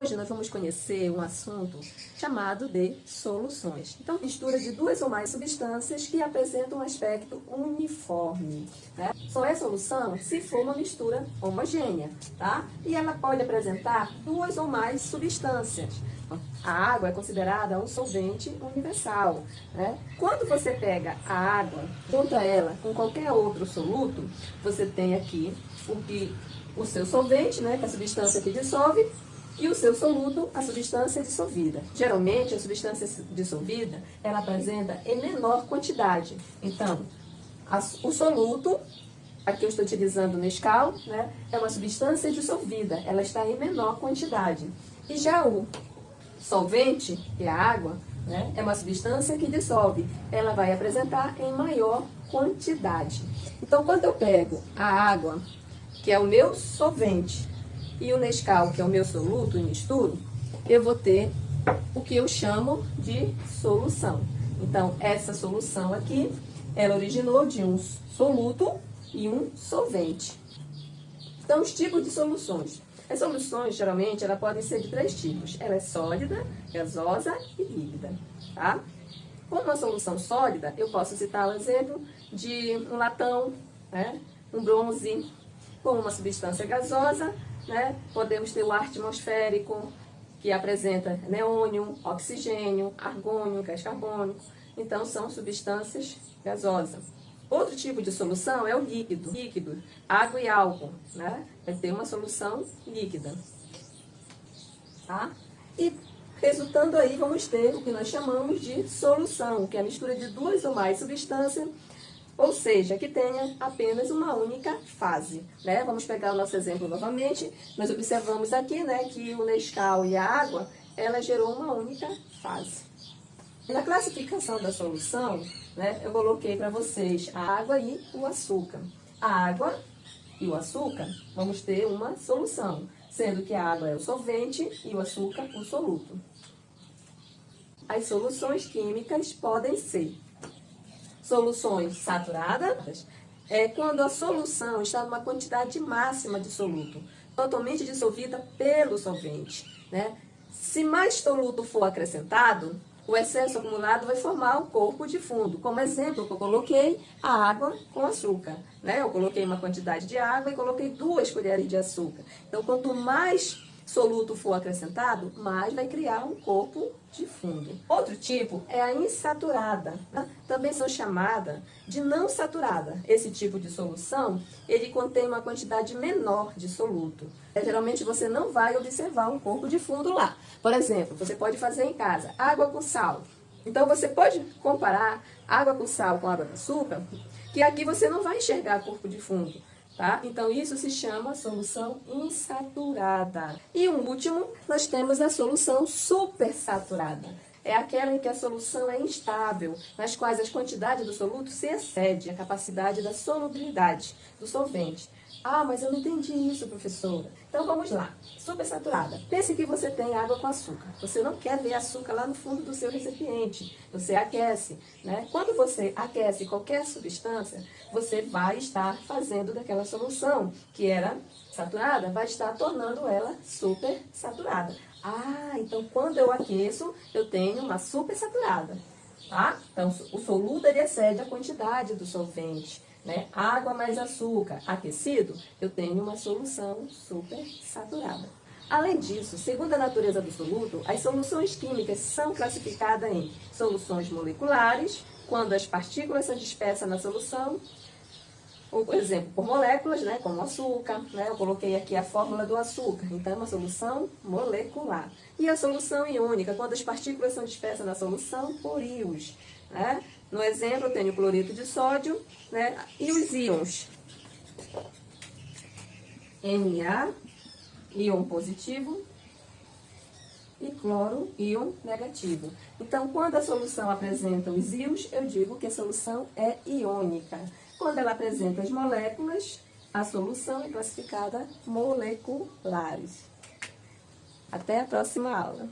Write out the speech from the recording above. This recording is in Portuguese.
Hoje nós vamos conhecer um assunto chamado de soluções. Então, mistura de duas ou mais substâncias que apresentam um aspecto uniforme, né? Só é solução se for uma mistura homogênea, tá? E ela pode apresentar duas ou mais substâncias. A água é considerada um solvente universal, né? Quando você pega a água, junta ela com qualquer outro soluto, você tem aqui o seu solvente, né, que é a substância que dissolve, e o seu soluto, a substância dissolvida. Geralmente, a substância dissolvida, ela apresenta em menor quantidade. Então, o soluto, aqui eu estou utilizando o Nescau, né, é uma substância dissolvida, ela está em menor quantidade. E já o solvente, que é a água, né, é uma substância que dissolve, ela vai apresentar em maior quantidade. Então, quando eu pego a água, que é o meu solvente, e o Nescau, que é o meu soluto, e misturo, eu vou ter o que eu chamo de solução. Então, essa solução aqui, ela originou de um soluto e um solvente. Então, os tipos de soluções. As soluções, geralmente, elas podem ser de três tipos. Ela é sólida, gasosa e líquida, tá? Como uma solução sólida, eu posso citar o exemplo de um latão, né, um bronze. Como uma substância gasosa, né, podemos ter o ar atmosférico, que apresenta neônio, oxigênio, argônio, gás carbônico. Então, são substâncias gasosas. Outro tipo de solução é o líquido. Líquido, água e álcool, né? Vai ter uma solução líquida. Tá? E, resultando aí, vamos ter o que nós chamamos de solução, que é a mistura de duas ou mais substâncias, ou seja, que tenha apenas uma única fase, né? Vamos pegar o nosso exemplo novamente. Nós observamos aqui, né, que o Nescau e a água, ela gerou uma única fase. Na classificação da solução, né, eu coloquei para vocês a água e o açúcar. A água e o açúcar, vamos ter uma solução, sendo que a água é o solvente e o açúcar o soluto. As soluções químicas podem ser soluções saturadas, é quando a solução está numa quantidade máxima de soluto, totalmente dissolvida pelo solvente, né? Se mais soluto for acrescentado, o excesso acumulado vai formar um corpo de fundo. Como exemplo que eu coloquei, a água com açúcar, né? Eu coloquei uma quantidade de água e coloquei 2 colheres de açúcar. Então, quanto mais soluto for acrescentado, mais vai criar um corpo de fundo. Outro tipo é a insaturada, né? Também são chamada de não saturada. Esse tipo de solução, ele contém uma quantidade menor de soluto. Geralmente você não vai observar um corpo de fundo lá. Por exemplo, você pode fazer em casa água com sal. Então você pode comparar água com sal com água com açúcar, que aqui você não vai enxergar corpo de fundo. Tá? Então, isso se chama solução insaturada. E o último, nós temos a solução supersaturada. É aquela em que a solução é instável, nas quais a quantidade do soluto se excede a capacidade da solubilidade do solvente. Ah, mas eu não entendi isso, professora. Então, vamos lá. Supersaturada. Pense que você tem água com açúcar. Você não quer ver açúcar lá no fundo do seu recipiente. Você aquece, né? Quando você aquece qualquer substância, você vai estar fazendo daquela solução, que era saturada, vai estar tornando ela supersaturada. Ah, então quando eu aqueço, eu tenho uma supersaturada. Tá? Então, o soluto ele excede a quantidade do solvente, né? Água mais açúcar aquecido, eu tenho uma solução supersaturada. Além disso, segundo a natureza do soluto, as soluções químicas são classificadas em soluções moleculares, quando as partículas são dispersas na solução, ou, por exemplo, por moléculas, né, como o açúcar, né, eu coloquei aqui a fórmula do açúcar, então é uma solução molecular. E a solução iônica, quando as partículas são dispersas na solução por íons, né? No exemplo, eu tenho o cloreto de sódio, né, e os íons Na, íon positivo, e cloro, íon negativo. Então, quando a solução apresenta os íons, eu digo que a solução é iônica. Quando ela apresenta as moléculas, a solução é classificada moleculares. Até a próxima aula.